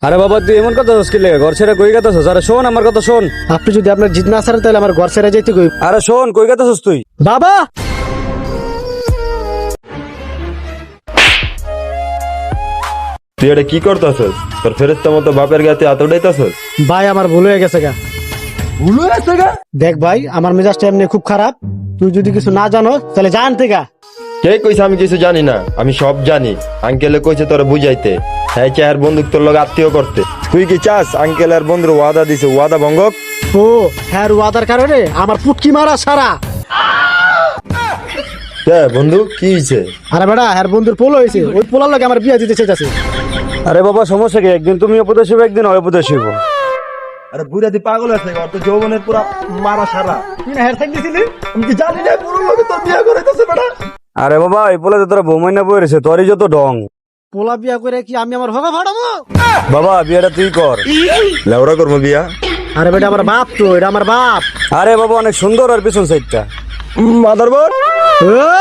আরে বাবা তুই এমন কথা হস কি লেগে ঘর ছেড়ে কই গেছস? আরে শোন আমার কথা শোন। আপনি যদি আপনার জিদ না ছাড়েন তাহলে আমার ঘর ছেড়ে যেতে কই। আরে শোন কই গেছস তুই? বাবা তুই এটা কি করতেছস? তোর ফেরেস্তা মতো বাপের গাতে হাত উঠাইতেছস? ভাই আমার ভুল হয়ে গেছে গা। ভুল হয়েছে গা? দেখ ভাই আমার মেজাজটা এমনি খুব খারাপ, তুই যদি কিছু না জানো তাহলে জান থেকে। কে কইছে আমি কিছু জানি না? আমি সব জানি। আঙ্কেলে কইছে তোরা বুঝাইতে, হ্যাঁ চায়ের বন্দুক তোর লগে আত্মীয় করতে। তুই কি চাস আঙ্কেল আর বন্ধুর ওয়াদা দিছে, ওয়াদা ভঙ্গ? ও হ্যাঁ ওয়াদার কারণে আমার পুটকি মারা সারা। হ্যাঁ বন্ধু কি হয়েছে? আরে বেটা হ্যাঁ বন্ধুর পোল হয়েছে, ওই পোলার লাগে আমার বিয়ে দিতে চাইছে। আরে বাবা সমস্যা কি? একদিন তুমি উপদেশ হইবে, একদিন হয় উপদেশ হইব। আরে বুড়া দি পাগল আছে, ওর তো যৌবনের পুরা মারা সারা। তুই না হেয়ার সাইড দিছিলি? আমি কি জানি না পুরো লোকে তোর বিয়ে করাইতেছে বেটা। আরে বাবা এই বলে তো তোরা বৌমাইনা বই রয়েছে, তোরই যত ডং। পোলা বিয়া করে কি আমি আমার হগা ফাটাবো? বাবা বিয়েটা তুই কর। লেওড়া করবো বিয়া? আরে বেটা আমার বাপ তো, এটা আমার বাপ। আরে বাবা অনেক সুন্দর আর পিছন সাইডটা। মাদারবোর্ড ও